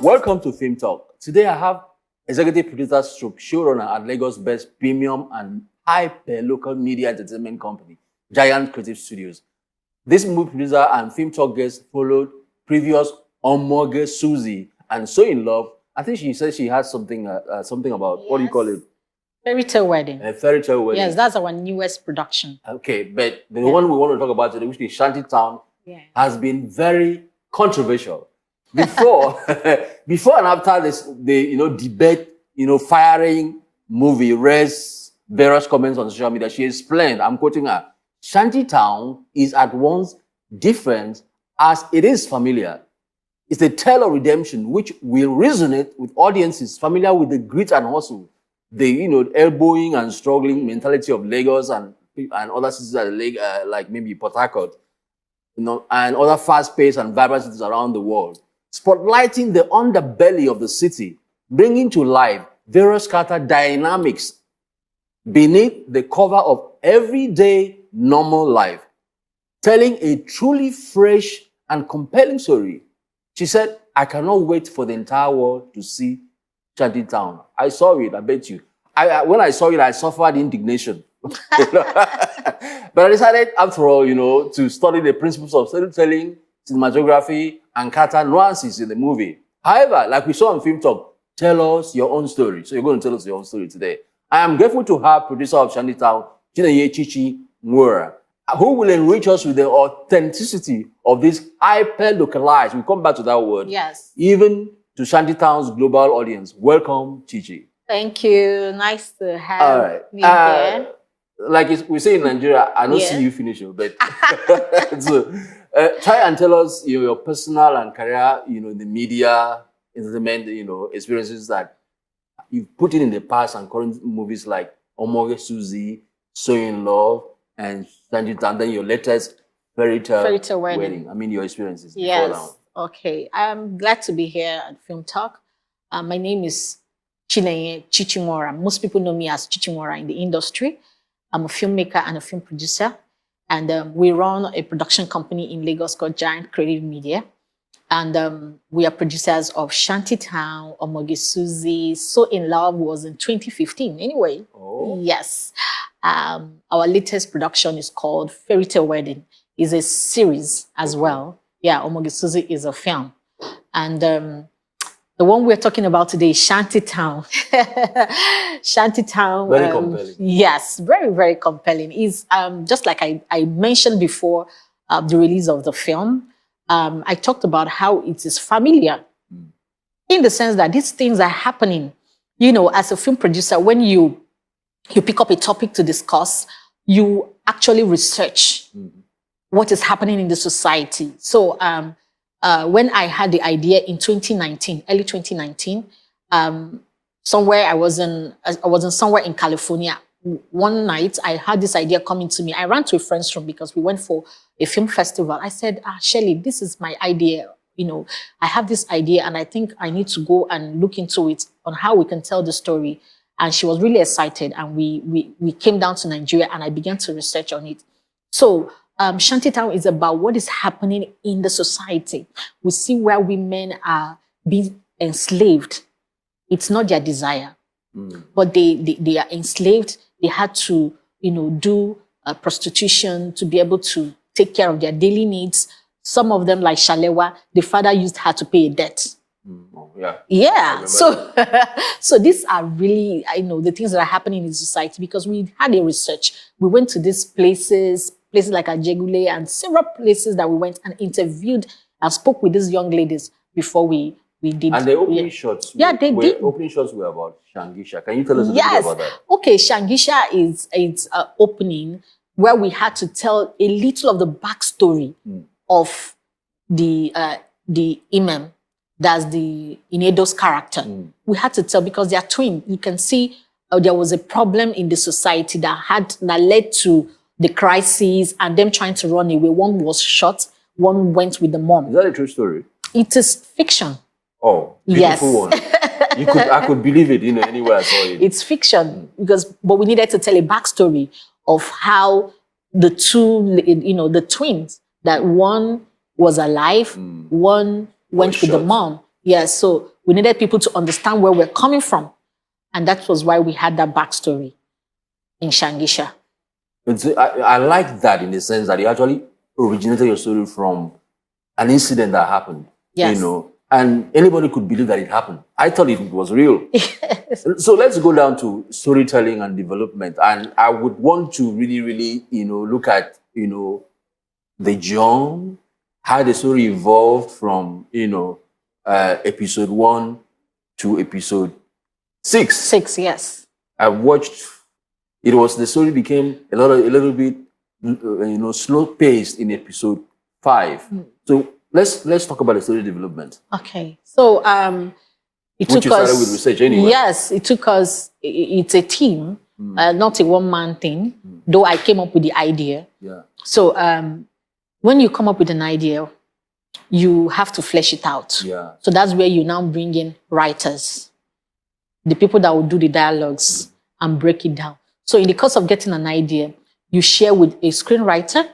Welcome to Filmtalk. Today I have executive producer stroke showrunner at Lagos' best premium and hyper-local media entertainment company, Giant Creative Studios. This movie producer and Filmtalk guest followed previous Omoge Suzzy and So in Love. I think she said she has something about, what do you call it? Fairy Tale Wedding. A fairy tale wedding. Yes, that's our newest production. Okay, but the one we want to talk about today, which is Shanty Town, has been very controversial. Before, before and after this, the debate, firing movie, raised various comments on social media. She explained, I'm quoting her, Shanty Town is at once different as it is familiar. It's a tale of redemption which will resonate with audiences familiar with the grit and hustle, the elbowing and struggling mentality of Lagos and other cities like maybe Port Harcourt, and other fast-paced and vibrant cities around the world. Spotlighting the underbelly of the city, bringing to life various character dynamics beneath the cover of everyday normal life, telling a truly fresh and compelling story. She said, I cannot wait for the entire world to see Shanty Town. I saw it, I bet you. When I saw it, I suffered indignation. But I decided, after all, to study the principles of storytelling, cinematography, and character nuances in the movie. However, like we saw on Filmtalk, tell us your own story. So you're going to tell us your own story today. I am grateful to have producer of Shanty Town, Chinenye, Chchi, Nworah, who will enrich us with the authenticity of this hyper-localized, we'll come back to that word, yes, even to Shanty Town's global audience. Welcome, Chchi. Thank you. Nice to have me here. Like we say in Nigeria, I don't see you finish it, but so, try and tell us your personal and career, in the media, entertainment, experiences that you've put in the past and current movies like Omoge Suzzy, So in Love, and Shanty Town, then your latest Fairy Tale Wedding. I mean, your experiences before now. Okay. I'm glad to be here at Filmtalk. My name is Chinenye Nworah. Most people know me as Nworah in the industry. I'm a filmmaker and a film producer. And we run a production company in Lagos called Giant Creative Media. And we are producers of Shanty Town, Omoge Suzzy. So in Love was in 2015. Anyway, yes. Our latest production is called Fairy Tale Wedding. It's a series as well. Yeah, Omoge Suzzy is a film. And the one we're talking about today is Shanty Town. Shanty Town. Very compelling. Yes, very, very compelling. It's just like I mentioned before the release of the film. I talked about how it is familiar in the sense that these things are happening. As a film producer, when you pick up a topic to discuss, you actually research what is happening in the society. So when I had the idea in 2019, early 2019, somewhere I was somewhere in California. One night I had this idea coming to me. I ran to a friend's room because we went for a film festival. I said, Shelley, this is my idea. I have this idea and I think I need to go and look into it on how we can tell the story. And she was really excited. And we came down to Nigeria and I began to research on it. So Shanty Town is about what is happening in the society. We see where women are being enslaved. It's not their desire, but they are enslaved. They had to, do prostitution to be able to take care of their daily needs. Some of them, like Shalewa, the father used her to pay a debt. Yeah. So, so these are really, the things that are happening in society because we had a research. We went to these places like Ajegule and several places that we went and interviewed and spoke with these young ladies before we did. And the opening shots, opening shots were about Shangisha. Can you tell us a bit about that? Okay, Shangisha is opening where we had to tell a little of the backstory of the imam, that's the Inedo's character. We had to tell because they are twins. You can see there was a problem in the society that led to the crisis and them trying to run away. One was shot, one went with the mom. Is that a true story? It is fiction. Oh, beautiful one. I could believe it, anywhere I saw it. It's fiction but we needed to tell a backstory of how the two, the twins, that one was alive, one went with the mom. Yes, so we needed people to understand where we're coming from. And that was why we had that backstory in Shangisha. I like that in the sense that you actually originated your story from an incident that happened. Yes. You know, and anybody could believe that it happened. I thought it was real. So let's go down to storytelling and development. And I would want to really, really, look at, the journey, how the story evolved from, episode 1 to episode 6. 6, yes. I watched. The story became a little bit, slow paced in episode 5. So let's talk about the story development. Okay. So Which you started with research anyway. Yes, it took us. It's a team, not a one-man thing. Though I came up with the idea. Yeah. So when you come up with an idea, you have to flesh it out. Yeah. So that's where you now bring in writers, the people that will do the dialogues and break it down. So in the course of getting an idea, you share with a screenwriter,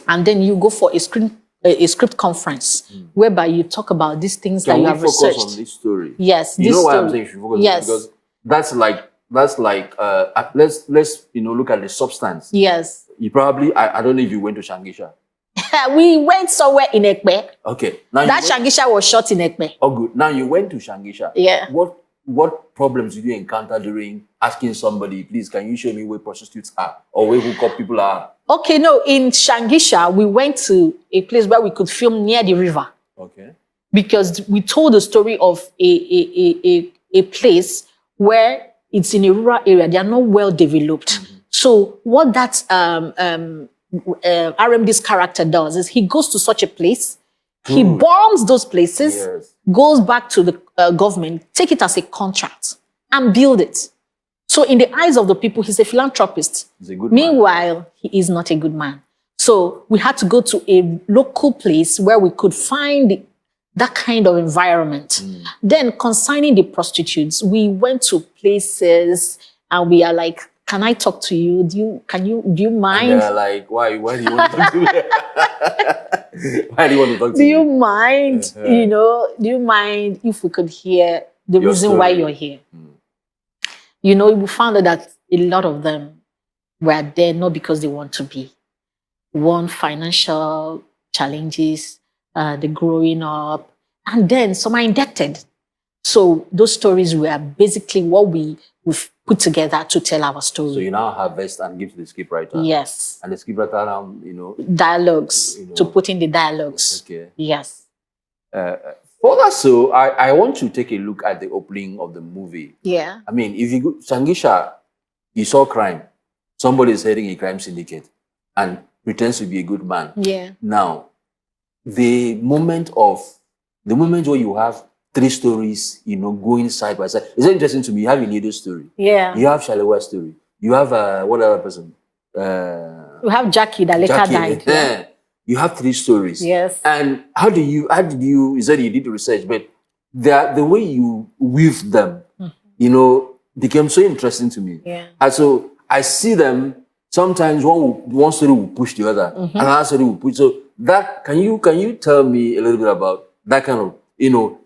and then you go for a script conference whereby you talk about these things that you have researched. Focus on this story? Yes. You know why I'm saying you should focus on it? Because that's like let's look at the substance. Yes. You probably I don't know if you went to Shangisha. We went somewhere in Ekpe. Okay. Now that Shangisha was shot in Ekpe. Oh, good. Now you went to Shangisha. Yeah. What problems did you encounter during asking somebody, please, can you show me where prostitutes are or where hookup people are? Okay, no, in Shangisha, we went to a place where we could film near the river. Okay. Because we told the story of a place where it's in a rural area. They are not well developed. So what that RMD's character does is he goes to such a place, he bombs those places, goes back to the government, take it as a contract and build it. So in the eyes of the people, he's a philanthropist. He's a good Meanwhile, man. He is not a good man. So we had to go to a local place where we could find that kind of environment. Then concerning the prostitutes, we went to places and we are like, can I talk to you? Do you mind? And they're like, why do you want to talk to me? Why do you want to talk to me? Do you mind, do you mind if we could hear the reason why you're here? We found out that a lot of them were there not because they want to be. One, financial challenges, the growing up, and then some are indebted. So those stories were basically what we've put together to tell our story. So you now harvest and give to the scriptwriter. Yes. And the scriptwriter now, dialogues, to put in the dialogues. Okay. Yes. Further so, I want to take a look at the opening of the movie. Yeah. I mean, if you go Shangisha, you saw crime. Somebody is heading a crime syndicate and pretends to be a good man. Yeah. Now, the moment where you have 3 stories, going side by side. It's interesting to me. You have Iniedo's story. Yeah. You have Shalewa's story. You have what other person? You have Jackie that later died. Yeah. You have 3 stories. Yes. And how did you? You said you did the research, but the way you weave them, became so interesting to me. Yeah. And so I see them. Sometimes one story will push the other, another story will push. So that can you tell me a little bit about that kind of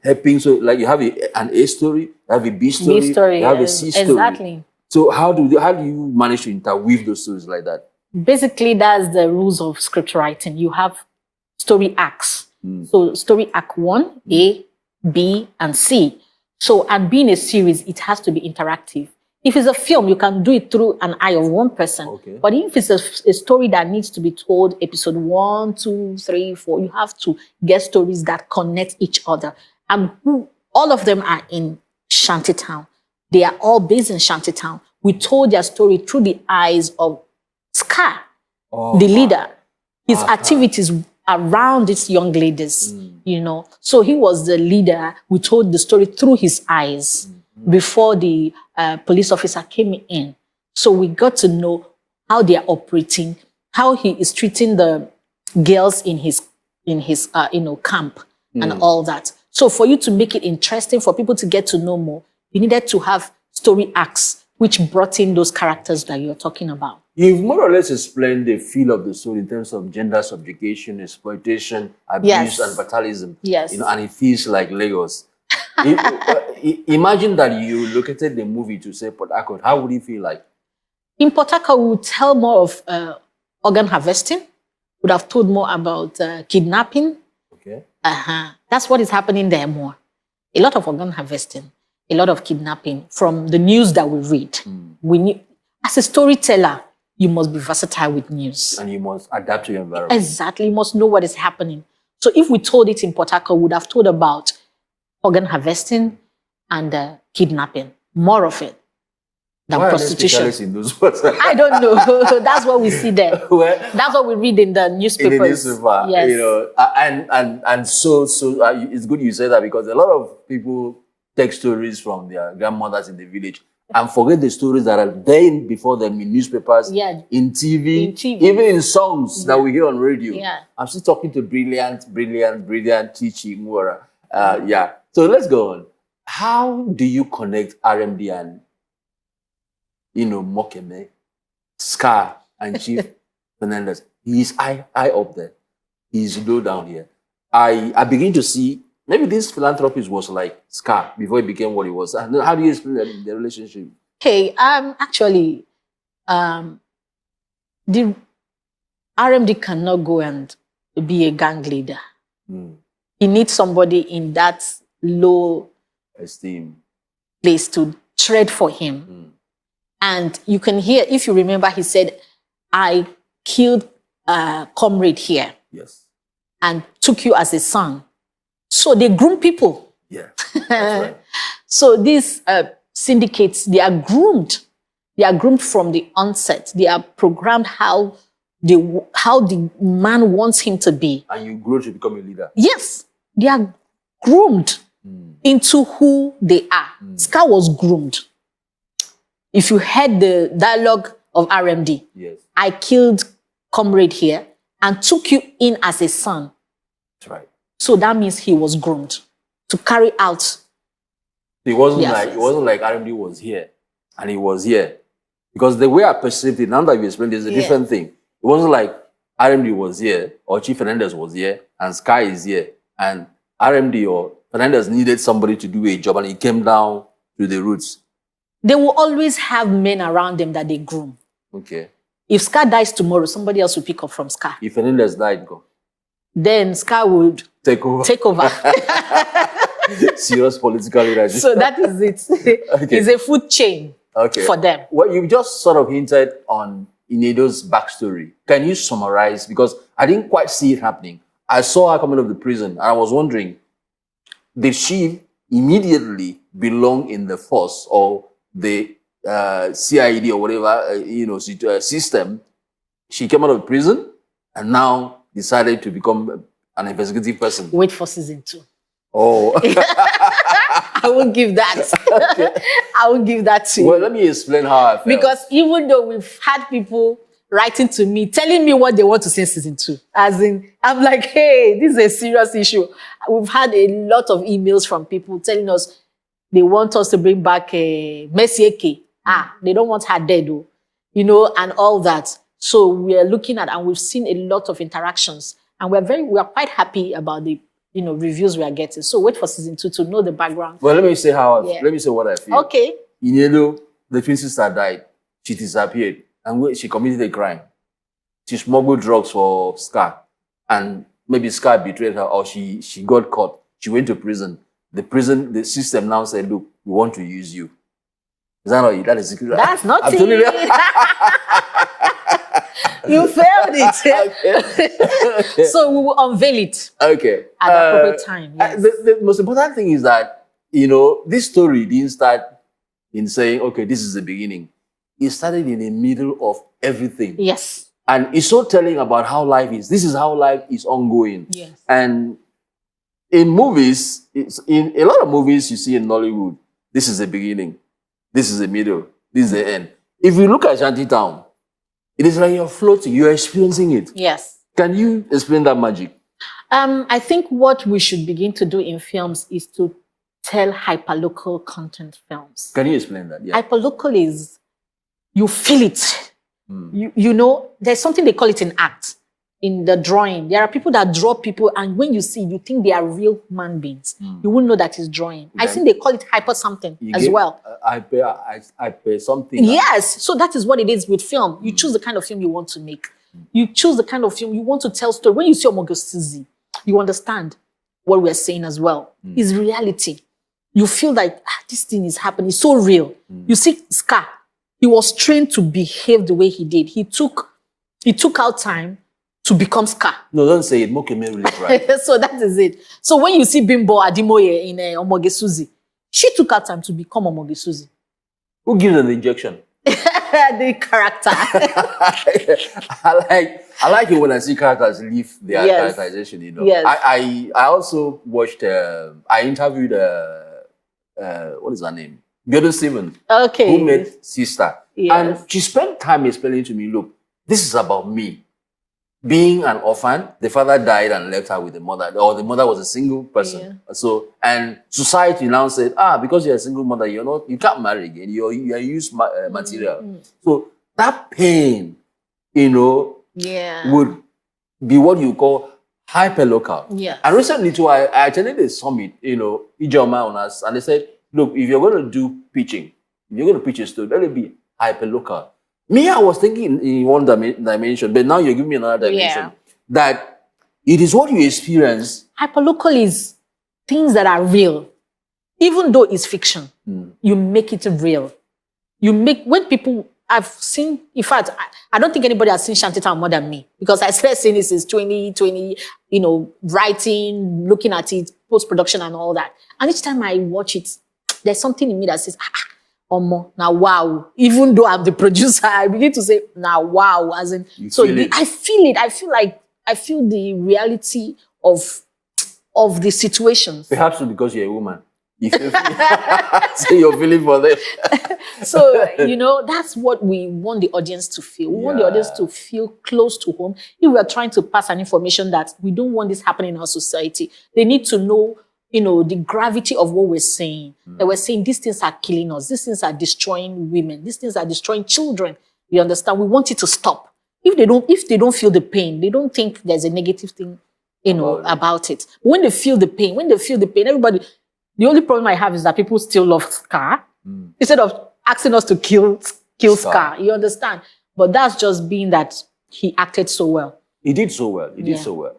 helping? So like you have an A story, you have a B story, you have a C story. Exactly. So how do you manage to interweave those stories like that? Basically, that's the rules of script writing. You have story acts. So story act 1, A, B, and C. So and being a series, it has to be interactive. If it's a film, you can do it through an eye of one person. Okay. But if it's a story that needs to be told, episode 1, 2, 3, 4, you have to get stories that connect each other. And all of them are in Shanty Town. They are all based in Shanty Town. We told their story through the eyes of Scar, the leader. His activities around these young ladies, So he was the leader. We told the story through his eyes before the police officer came in. So we got to know how they are operating, how he is treating the girls in his camp and all that. So for you to make it interesting, for people to get to know more, you needed to have story arcs which brought in those characters that you're talking about. You've more or less explained the feel of the story in terms of gender subjugation, exploitation, abuse, and fatalism. Yes. And it feels like Lagos. Imagine that you located the movie to say Port Harcourt. How would it feel like? In Port Harcourt, we would tell more of organ harvesting. Would have told more about kidnapping. Okay. That's what is happening there more. A lot of organ harvesting, a lot of kidnapping from the news that we read. As a storyteller, you must be versatile with news. And you must adapt to your environment. Exactly. You must know what is happening. So if we told it in Port Harcourt, we would have told about organ harvesting and kidnapping. More of it than prostitution. In those words? I don't know. That's what we see there. Well, that's what we read in the newspapers. In the newspaper, yes. You know, and so it's good you say that, because a lot of people take stories from their grandmothers in the village and forget the stories that are there before them in newspapers, in TV, even in songs that we hear on radio. Yeah. I'm still talking to brilliant Chchi, Nworah. So let's go on. How do you connect RMD and Mokeme, Scar, and Chief Fernandez? He's high up there. He's low down here. I begin to see maybe this philanthropist was like Scar before it became what it was. How do you explain the relationship? Okay, actually, the RMD cannot go and be a gang leader. He needs somebody in that low esteem place to tread for him. And you can hear, if you remember, he said, I killed a comrade here. Yes. And took you as a son. So they groom people. Yeah, that's right. So these syndicates, they are groomed. They are groomed from the onset. They are programmed how the man wants him to be. And you grow to become a leader. Yes. They are groomed into who they are. Scar was groomed. If you heard the dialogue of RMD, yes. I killed comrade here and took you in as a son. That's right. So that means he was groomed to carry out. It wasn't like RMD was here and he was here. Because the way I perceived it, now that you explained, is a different thing. It wasn't like RMD was here or Chief Fernandez was here and Sky is here and RMD or Fernandez needed somebody to do a job and he came down to the roots. They will always have men around them that they groom. Okay. If Scar dies tomorrow, somebody else will pick up from Scar. If Fernandez died, go. Then Scar would take over. Serious political leadership. So that is it. Okay. It's a food chain for them. Well, you just sort of hinted on Inedo's backstory. Can you summarize? Because I didn't quite see it happening. I saw her coming out of the prison and I was wondering, did she immediately belong in the force or the CID or whatever, system? She came out of prison and now decided to become an investigative person. Wait for season 2. Oh. I will give that. Okay. I will give that to you. Well, let me explain how I felt. Because even though we've had people writing to me, telling me what they want to see in season 2, as in, I'm like, hey, this is a serious issue. We've had a lot of emails from people telling us they want us to bring back Messieke. They don't want her dead, though, and all that. So we are looking at, and we've seen a lot of interactions, and we are quite happy about the reviews we are getting. So wait for season 2 to know the background. Well, let me say what I feel. Okay. Inedo, the twin sister died. She disappeared, and she committed a crime. She smuggled drugs for Scar, and maybe Scar betrayed her, or she got caught. She went to prison. The system now said, "Look, we want to use you." Is that not? That is secret. That's not it. You failed it. Okay. So we will unveil it. Okay. At the appropriate time. Yes. The most important thing is that, this story didn't start in saying, okay, this is the beginning. It started in the middle of everything. Yes. And it's so telling about how life is. This is how life is ongoing. Yes. And in movies, in a lot of movies you see in Nollywood, this is the beginning. This is the middle. This is the end. If you look at Shanty Town, it is like you're floating, you're experiencing it. Yes. Can you explain that magic? I think what we should begin to do in films is to tell hyperlocal content films. Can you explain that? Yeah. Hyperlocal is, you feel it. You know, there's something they call it in art, in the drawing. There are people that draw people, and when you see, you think they are real human beings. You won't know that it's drawing. I think they call it hyper something as well. I pay something. Yes, so that is what it is with film. You choose the kind of film you want to make. You choose the kind of film you want to tell story. When you see Omoge Suzzy, you understand what we're saying as well. It's reality. You feel like this thing is happening. It's so real. You see Scar. He was trained to behave the way he did. He took out time to become Scar. No, don't say it. Mokeme really right. So that is it. So when you see Bimbo Adimoye in Omoge Suzzy, she took out time to become Omoge Suzzy. Who gives an injection? The character. I like it when I see characters leave their characterization. You know. Yes. I also watched. I interviewed. What is her name? Gordon Simon. Okay. Who made Sister. Yes. And she spent time explaining to me, look, this is about me. Being an orphan, the father died and left her with the mother, or the mother was a single person. Yeah. So, and society now said, because you're a single mother, you can't marry again. You're used material. So that pain, would be what you call hyper-local. Yeah. And recently too, I attended a summit, Ijoma on us, and they said, look, if you're going to do pitching, if you're going to pitch a story, let it be hyper-local. Me, I was thinking in one dimension, but now you're giving me another dimension. That it is what you experience. Hyperlocal is things that are real. Even though it's fiction, you make it real. When people, I've seen, in fact, I don't think anybody has seen Shanty Town more than me, because I started seeing this since 2020, writing, looking at it, post-production and all that. And each time I watch it, there's something in me that says, Omo, now wow. Even though I'm the producer, I begin to say, now wow. As in, I feel it. I feel the reality of the situations. Perhaps because you're a woman. So you're feeling for them. So, that's what we want the audience to feel. We want the audience to feel close to home. If we are trying to pass an information that we don't want this happening in our society, they need to know the gravity of what we're saying. That we're saying these things are killing us. These things are destroying women. These things are destroying children. You understand? We want it to stop. If they don't feel the pain, they don't think there's a negative thing, about it. When they feel the pain, everybody, the only problem I have is that people still love Scar instead of asking us to kill Scar. You understand? But that's just being that he acted so well. He did so well. He did so well.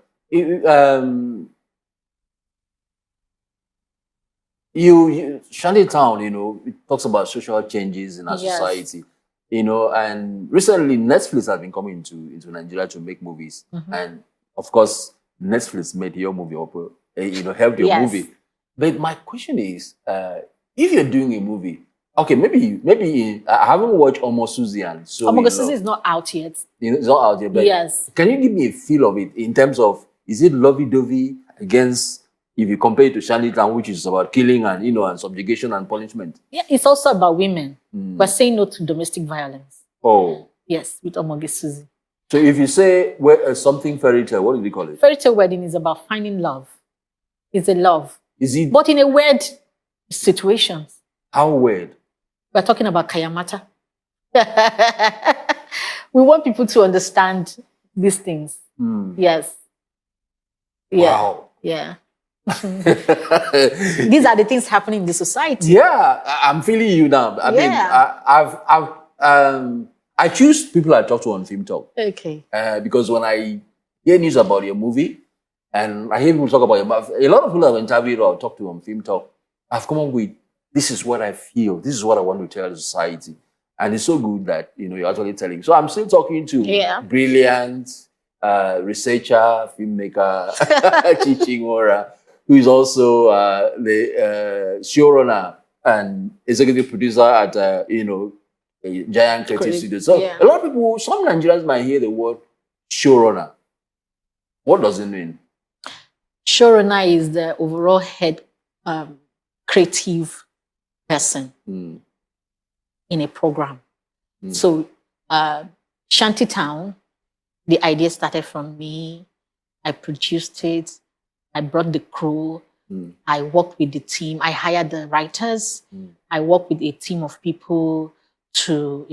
Shanty Town, it talks about social changes in our society, and recently Netflix has been coming into Nigeria to make movies. And of course, Netflix made your movie, helped your movie. But my question is, if you're doing a movie, okay, maybe I haven't watched Omoge Suzzy and So. Omoge Suzzy is not out yet. It's not out yet, but can you give me a feel of it in terms of, is it lovey-dovey against, if you compare it to Shanty Town, which is about killing and, and subjugation and punishment? Yeah, it's also about women. We're saying no to domestic violence. Oh. Yes, with Omoge Suzzy. So if you say something fairy tale, what do you call it? Fairy tale wedding is about finding love. It's a love. Is it? But in a weird situations. How weird? We're talking about Kayamata. We want people to understand these things. Yes. Yeah. Wow. Yeah. These are the things happening in the society. Yeah, I'm feeling you now. I mean, I choose people I talk to on Filmtalk. Okay. Because when I hear news about your movie, and I hear people talk about your movie, a lot of people I've interviewed or talked to on Filmtalk, I've come up with, this is what I feel, this is what I want to tell the society. And it's so good that, you're actually telling. So I'm still talking to brilliant researcher, filmmaker, Chchi Nworah, who is also the showrunner and executive producer at, a giant creative studio. So a lot of people, some Nigerians might hear the word showrunner. What does it mean? Showrunner is the overall head creative person in a program. So Shanty Town, the idea started from me. I produced it. I brought the crew. I worked with the team. I hired the writers. I worked with a team of people to,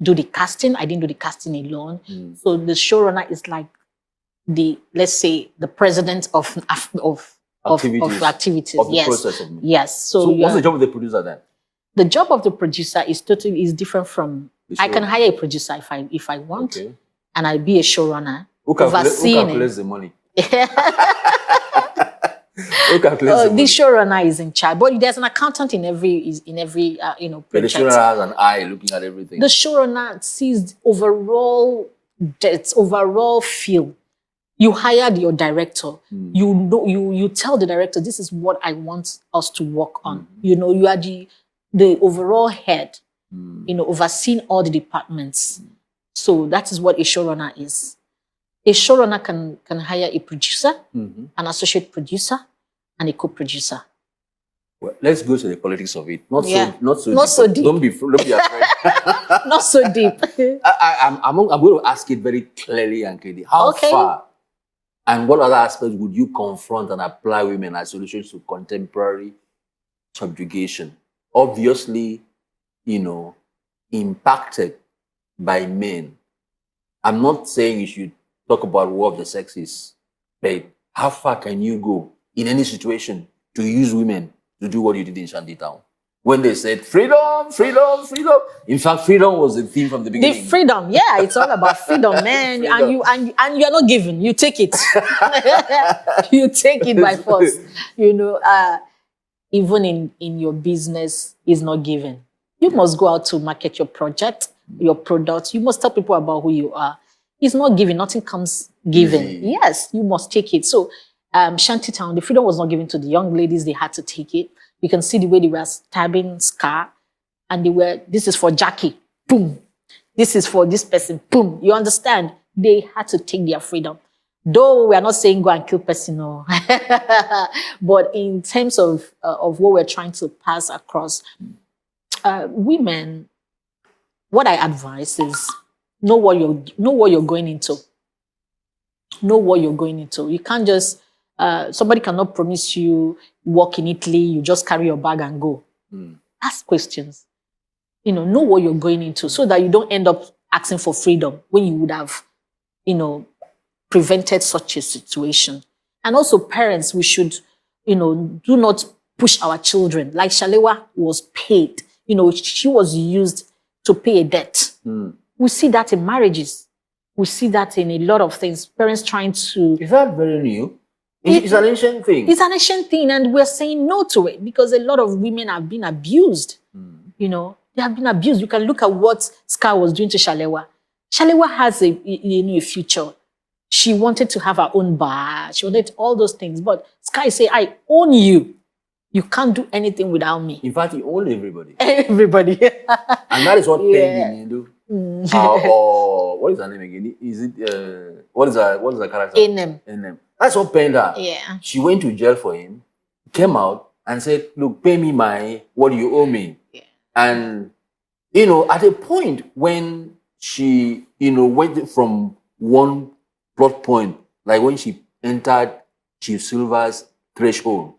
do the casting. I didn't do the casting alone. So the showrunner is like let's say, the president of activities. Of the Yes. process of Yes. So what's the job of the producer then? The job of the producer is different from. I can hire a producer if I want, and I'll be a showrunner. Who calculates the money? The showrunner is in charge, but there's an accountant in every project. But the showrunner has an eye looking at everything. The showrunner sees overall feel. You hired your director. You know, you tell the director, this is what I want us to work on. You know, you are the overall head. You know, overseeing all the departments. So that is what a showrunner is. A showrunner can hire a producer, an associate producer, and a co-producer. Well, let's go to the politics of it. Not so deep. Don't be afraid. Not so deep. I'm going to ask it very clearly and clearly. How far and what other aspects would you confront and apply women as solutions to contemporary subjugation? Obviously, you know, impacted by men. I'm not saying you should talk about war of the sexes, but how far can you go in any situation to use women to do what you did in Shanty Town? When they said freedom, freedom, freedom. In fact, freedom was the theme from the beginning. The freedom, yeah, it's all about freedom, man. Freedom. And you're not given, you take it. You take it by force. You know, even in your business is not given. You must go out to market your project, your product. You must tell people about who you are. It's not given. Nothing comes given. Yes, you must take it. So Shanty Town, the freedom was not given to the young ladies. They had to take it. You can see the way they were stabbing Scar. And this is for Jackie. Boom. This is for this person. Boom. You understand? They had to take their freedom. Though we are not saying go and kill person, no. But in terms of what we're trying to pass across, women, what I advise is know what you're going into. Know what you're going into. You can't just somebody cannot promise you work in Italy. You just carry your bag and go. Ask questions. You know what you're going into, so that you don't end up asking for freedom when you would have, prevented such a situation. And also, parents, we should, do not push our children. Like Shalewa was paid. She was used to pay a debt. We see that in marriages. We see that in a lot of things. Parents trying to... Is that very new? It's an ancient thing. It's an ancient thing, and we're saying no to it because a lot of women have been abused. They have been abused. You can look at what Scar was doing to Shalewa. Shalewa has a future. She wanted to have her own bar. She wanted all those things. But Sky say, I own you. You can't do anything without me. In fact, he owned everybody. Everybody. And that is what Penny do. What is her name again? Is it what is the character? Enem. That's what pained her. Yeah. She went to jail for him, came out and said, look, pay me what you owe me. Yeah. And at a point when she, went from one plot point, like when she entered Chief Silver's threshold,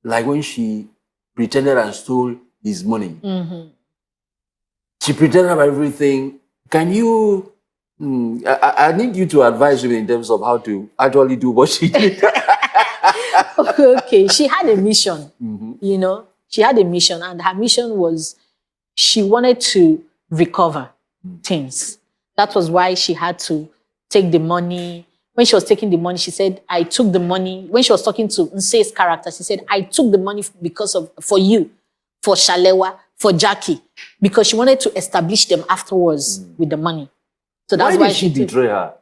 like when she pretended and stole his money. She pretended about everything. Can you... I need you to advise me in terms of how to actually do what she did. Okay, she had a mission, She had a mission, and her mission was she wanted to recover things. That was why she had to take the money. When she was taking the money, she said, I took the money. When she was talking to Nse's character, she said, I took the money for you, for Shalewa, for Jackie, because she wanted to establish them afterwards with the money. So that's why did she betray her?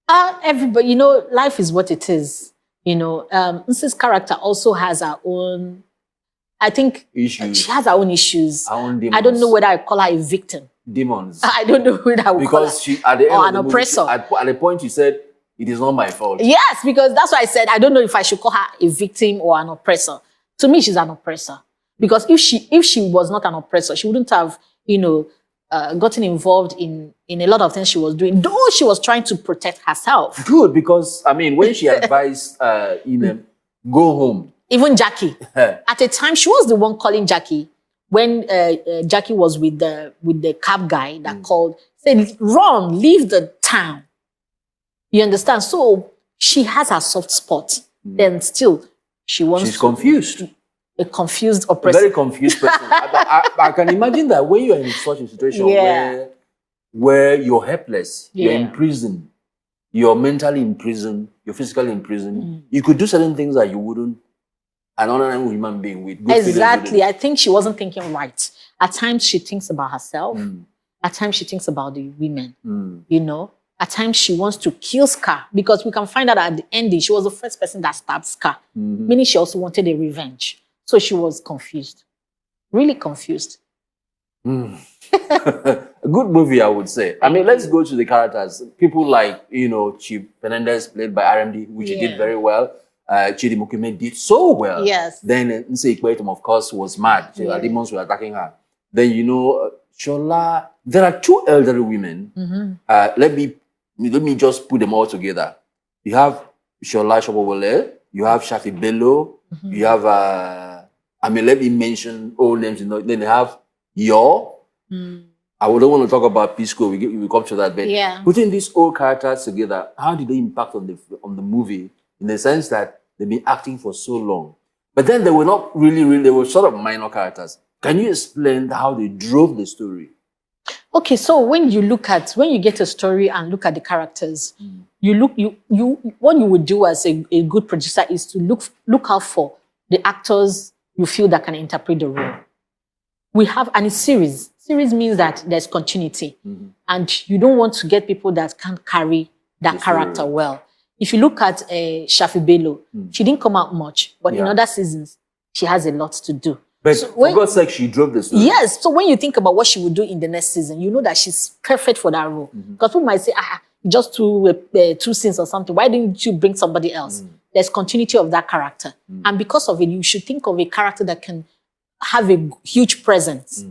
Everybody, life is what it is. Nse's character also has her own, I think issues. She has her own issues. Her own demons. I don't know whether I call her a victim. Demons. I don't know whether I would call her. Because she, at the end or of an the oppressor. Movie, at the point she said, it is not my fault. Yes, because that's why I said I don't know if I should call her a victim or an oppressor. To me, she's an oppressor. Because if she was not an oppressor, she wouldn't have, gotten involved in a lot of things she was doing, though she was trying to protect herself. Good, because, when she advised Inem, go home. Even Jackie. At a time, she was the one calling Jackie when Jackie was with the cab guy that called, said, "Run, leave the town." You understand? So she has her soft spot. Then still, She's confused. A confused A oppressor. very confused person. I can imagine that when you're in such a situation where you're helpless, you're in prison, you're mentally in prison, you're physically in prison, you could do certain things that you wouldn't another human being with good Exactly. I think she wasn't thinking right. At times she thinks about herself. At times she thinks about the women. You know, at times she wants to kill Scar, because we can find out at the ending she was the first person that stabbed Scar, meaning she also wanted a revenge. So she was confused, really confused. A good movie, I would say. I mean, let's go to the characters. People like, you know, Chief Fernandez, played by RMD, which he did very well. Chidi Mukime did so well. Yes. Then Nse Ikwetum, of course, was mad. The demons were attacking her. Then, you know, Shola. There are two elderly women. Let me just put them all together. You have Shola Shobowole, you have Shafi Bello, you have, I mean, let me mention all names. You know, then you have Yo. I don't want to talk about Pisco. We come to that. But putting these old characters together, how did they impact on the movie? In the sense that they've been acting for so long, but then they were not really. They were sort of minor characters. Can you explain how they drove the story? Okay, so when you get a story and look at the characters, what you would do as a good producer is to look out for the actors you feel that can interpret the role. We have, and it's series. Series means that there's continuity, and you don't want to get people that can't carry that character well. If you look at Shafi Bello, she didn't come out much, but in other seasons, she has a lot to do. But for God's sake, she drove the story. Yes. So when you think about what she would do in the next season, you know that she's perfect for that role. Because people might say, just two scenes or something. Why didn't you bring somebody else? There's continuity of that character. And because of it, you should think of a character that can have a huge presence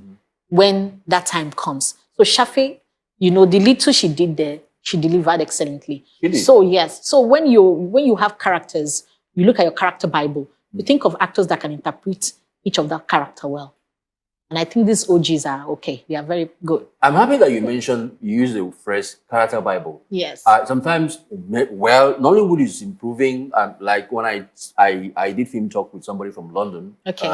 when that time comes. So Shafi, you know, the little she did there, she delivered excellently. So yes. So when you have characters, you look at your character Bible, you think of actors that can interpret each of that character well. And I think these OGs are okay. They are very good. I'm happy that you mentioned, you use the phrase character Bible. Yes. Sometimes, well, Nollywood is improving. Like when I did Filmtalk with somebody from London. Okay.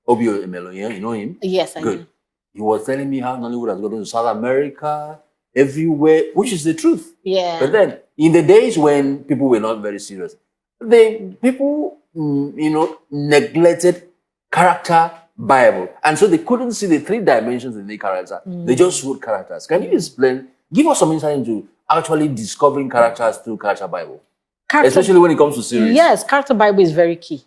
Obio Emeloye, you know him? Yes, I do. He was telling me how Nollywood has gotten to South America, everywhere, which is the truth. Yeah. But then, in the days when people were not very serious, people, you know, neglected character Bible. And so they couldn't see the three dimensions in the character. They just wrote characters. Can you explain, give us some insight into actually discovering characters through character Bible? Especially when it comes to series. Yes, character Bible is very key.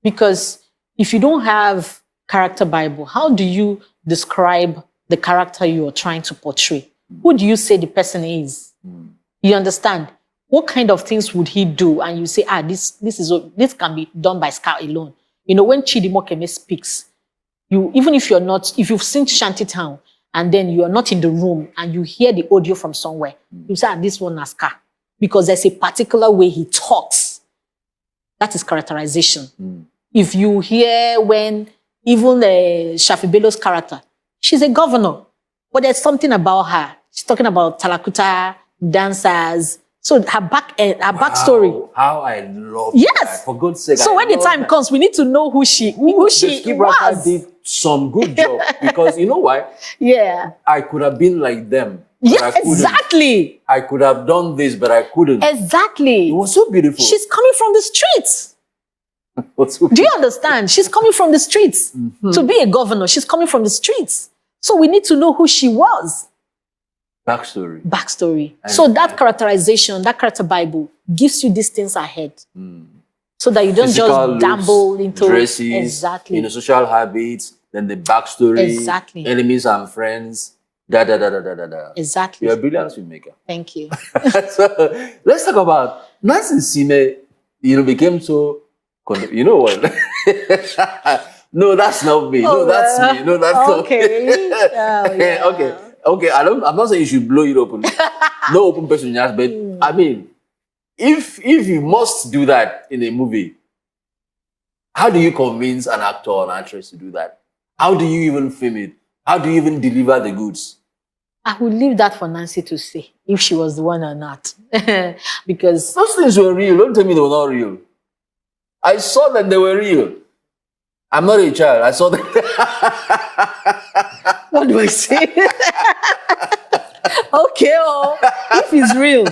Because if you don't have character Bible, how do you describe the character you are trying to portray? Who do you say the person is? You understand? What kind of things would he do? And you say, this can be done by Scar alone. You know, when Chidi Mokeme speaks, even if you've seen Shanty Town and then you are not in the room and you hear the audio from somewhere, you say, this one is Scar. Because there's a particular way he talks. That is characterization. If you hear when even Shafi Bello's character, she's a governor, but there's something about her. She's talking about Talakuta, dancers. So her backstory. How I love that. For God's sake. So when the time comes, we need to know who she was. Did some good job. Because you know why? Yeah. I could have been like them. Yeah, exactly. I could have done this, but I couldn't. Exactly. It was so beautiful. She's coming from the streets. Do you understand? She's coming from the streets. To be a governor, she's coming from the streets. So we need to know who she was. Backstory. So that characterization, that character Bible gives you these things ahead. So that you don't just gamble into dresses, exactly. You know, social habits, then the backstory, exactly. Enemies and friends, Exactly. You're a brilliant filmmaker. Thank you. So let's talk about Nancy Sime, you know, became so, you know what? No, that's not me. No, that's me. No, that's not me. Okay. I'm not saying you should blow it open. No open person, but I mean, if you must do that in a movie, how do you convince an actor or an actress to do that? How do you even film it? How do you even deliver the goods? I would leave that for Nancy to say if she was the one or not. Because those things were real. Don't tell me they were not real. I saw that they were real. I'm not a child. I saw them. What do I say? Okay, if it's real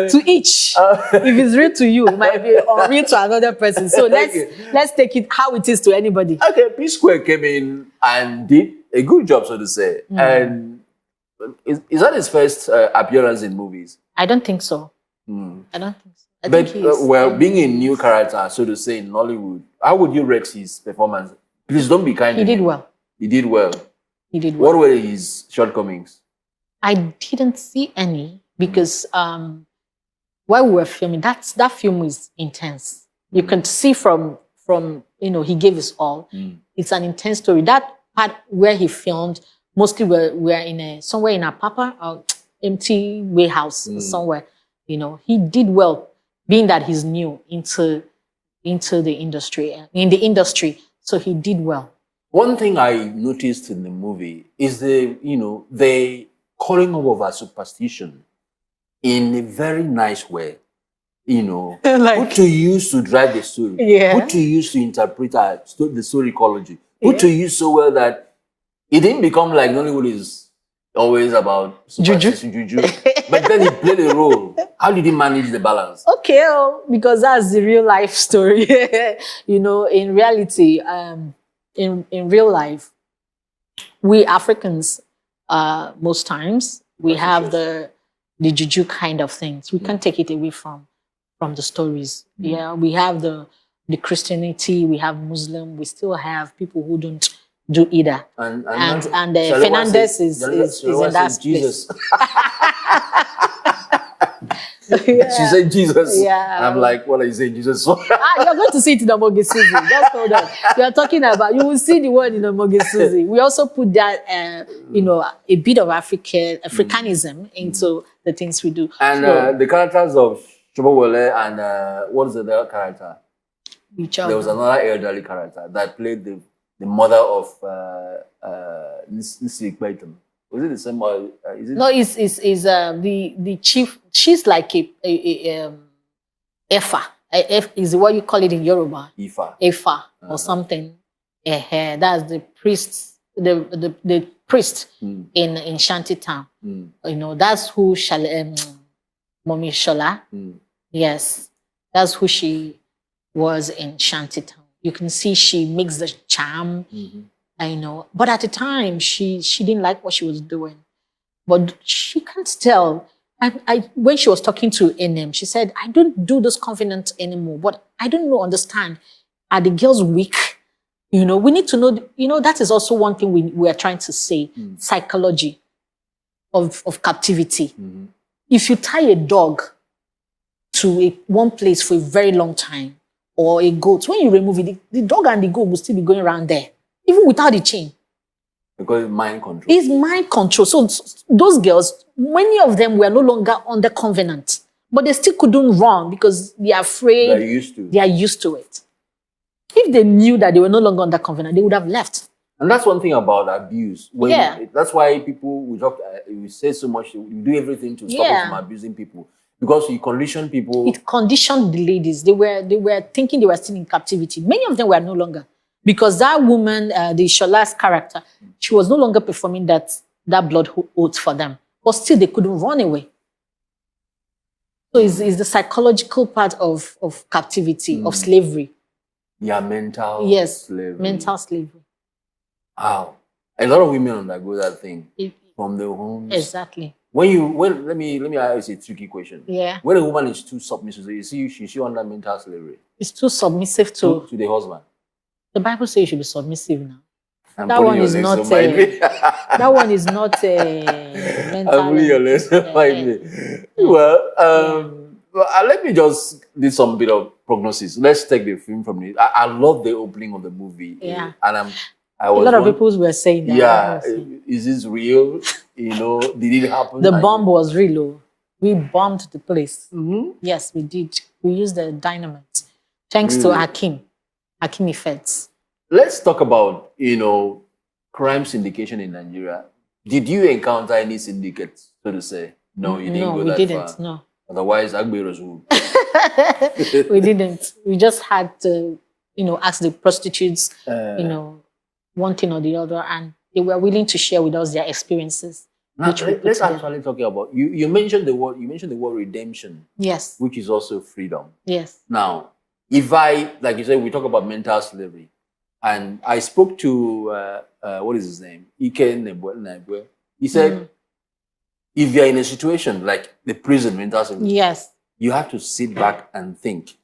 to each, if it's real to you, it might be unreal to another person. So let's take it how it is to anybody. Okay, P Square came in and did a good job, so to say. And is that his first appearance in movies? I don't think so. I don't think so. But being a new character, so to say, in Nollywood, how would you rate his performance? Please don't be kind. He did well. He did well. He did well. What were his shortcomings? I didn't see any because while we were filming, that film is intense. You can see from he gave his all. It's an intense story. That part where he filmed, mostly we're in somewhere in a Papa or empty warehouse somewhere. He did well, being that he's new into the industry. So he did well. One thing I noticed in the movie is the calling up of our superstition in a very nice way. Put to use to drive the story. Yeah. Put to use to interpret the story ecology. Put to use so well that it didn't become like Nollywood is always about juju. But then he played a role. How did he manage the balance? Okay, because that's the real life story. In reality, in real life, we Africans, most times, we have the juju kind of things. We can't take it away from the stories. Yeah, we have the Christianity, we have Muslim, we still have people who don't do either. And Fernandez is in that Jesus. She said Jesus. Yeah. And I'm like, what are you saying Jesus for? You're going to see it in Omoge Suzzy. Just hold on. We are talking about, you will see the word in Omoge Suzzy. We also put that, a bit of Africanism into the things we do. And the characters of Shobowole and what is the other character? There was another elderly character that played the mother of Nisi Ikbaitum. Was it the same? Is it? No, it's the chief. She's like a Efa. Is what you call it in Yoruba. Efa or something. That's the priest. The priest in Shanty Town. That's who Mommy Shola. Yes, that's who she was in Shanty Town. You can see she makes the charm. But at the time she didn't like what she was doing. But she can't tell. When she was talking to NM, she said, I don't do this confident anymore, but I don't understand. Are the girls weak? We need to know, that is also one thing we are trying to say, psychology of captivity. If you tie a dog to one place for a very long time, or a goat, when you remove it, the dog and the goat will still be going around there, even without the chain. Because it's mind control. It's mind control. So those girls, many of them were no longer under covenant, but they still couldn't run because they are afraid. They're used to. They are used to it. If they knew that they were no longer under covenant, they would have left. And that's one thing about abuse. That's why people, we say so much, we do everything to stop us from abusing people. Because you condition people. It conditioned the ladies. They were thinking they were still in captivity. Many of them were no longer. Because that woman, the Shola's character, she was no longer performing that blood oath for them. But still, they couldn't run away. So it's the psychological part of captivity, of slavery. Yeah, mental slavery. Mental slavery. Wow. A lot of women undergo that thing from their homes. Exactly. Let me ask you a tricky question. Yeah. When a woman is too submissive, is she under mental slavery? It's too submissive to the husband. The Bible says you should be submissive now. That one is not that one is not a mental. I'm your lesson. Well, let me just do some bit of prognosis. Let's take the film from it. I love the opening of the movie. Yeah. And a lot of people were saying that. Yeah. Is this real? Did it happen? The bomb was real. We bombed the place. Yes, we did. We used the dynamite. Thanks to Hakim effects. let's talk about, crime syndication in Nigeria. Did you encounter any syndicates, so to say? No, you didn't No, go we that didn't. far. No. Otherwise, Agberos would. We didn't. We just had to, ask the prostitutes, one thing or the other, and they were willing to share with us their experiences. Now, Which we let's put together. actually talk about you mentioned the word redemption, Yes. which is also freedom. Yes. Now, if I, like you said, we talk about mental slavery, and I spoke to what is his name, Ike Nworah. He said, if you're in a situation like the prison mental slavery, Yes. you have to sit back and think.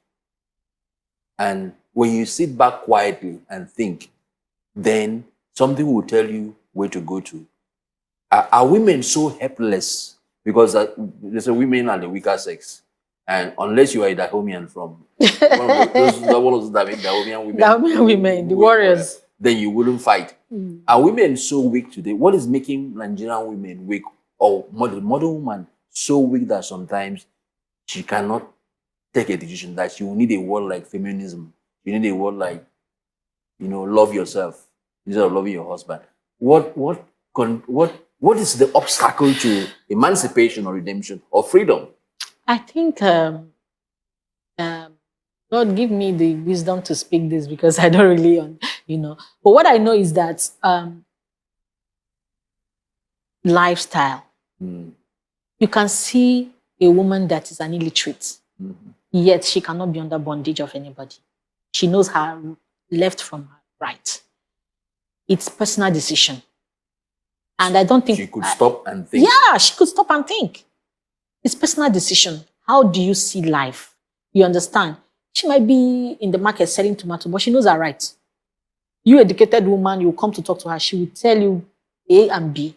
And when you sit back quietly and think, then something will tell you where to go to. Are women so helpless? Because they say women are the weaker sex. And unless you are a Dahomian from one of those Dahomian women, Dahomian women, the warriors, then you wouldn't fight. Are women so weak today? What is making Nigerian women weak, or modern woman so weak that sometimes she cannot take a decision, that she will need a word like feminism? You need a word like, love yourself instead of loving your husband. What is the obstacle to emancipation or redemption or freedom? I think God give me the wisdom to speak this, because I don't really, But what I know is that lifestyle. You can see a woman that is an illiterate, yet she cannot be under bondage of anybody. She knows her left from her right. It's personal decision. And I don't think she could stop and think. Yeah, she could stop and think. It's personal decision. How do you see life? You understand? She might be in the market selling tomato, but she knows her right. You educated woman, you come to talk to her, she will tell you A and B.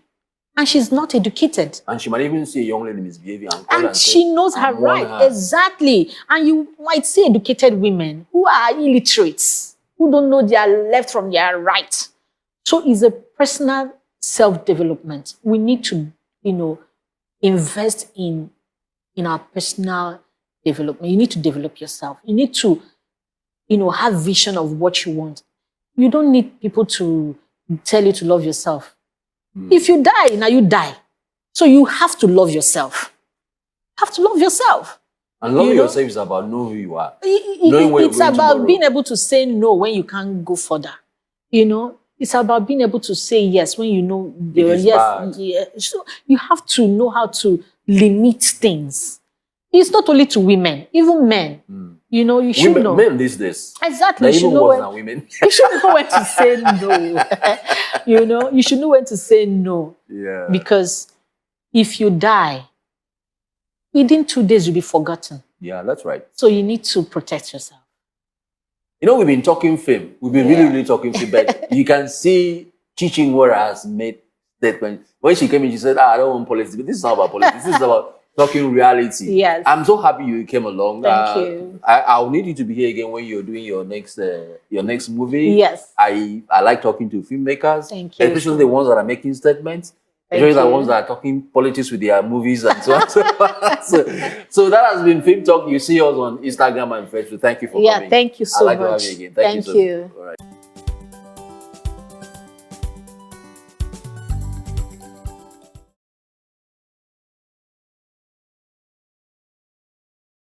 And she's not educated. And she might even see a young lady misbehaving and she knows her right. Exactly. And you might see educated women who are illiterates, who don't know their left from their right. So it's a personal self-development. We need to, invest in our personal development. You need to develop yourself. You need to, have vision of what you want. You don't need people to tell you to love yourself. If you die, now you die. So you have to love yourself. Have to love yourself. And loving yourself is about knowing who you are. It's about being able to say no when you can't go further. It's about being able to say yes when you know yes. Yeah. So you have to know how to limit things. It's not only to women, even men. You should know. Men these days. Exactly. You should know when, women. You should know when to say no. You should know when to say no. Yeah. Because if you die, within 2 days you'll be forgotten. Yeah, that's right. So you need to protect yourself. We've been talking film. We've been really talking film. But you can see Nworah has made statements. When she came in, she said, I don't want politics. But this is not about politics. This is about talking reality. Yes. I'm so happy you came along. Thank you. I'll need you to be here again when you're doing your next movie. Yes. I like talking to filmmakers. Thank you. Especially the ones that are making statements. Especially the ones that are talking politics with their movies and so on. So that has been Film Talk. You see us on Instagram and Facebook. Thank you for coming. Yeah, thank you so much. I'd like to have you again. Thank you. You. All right.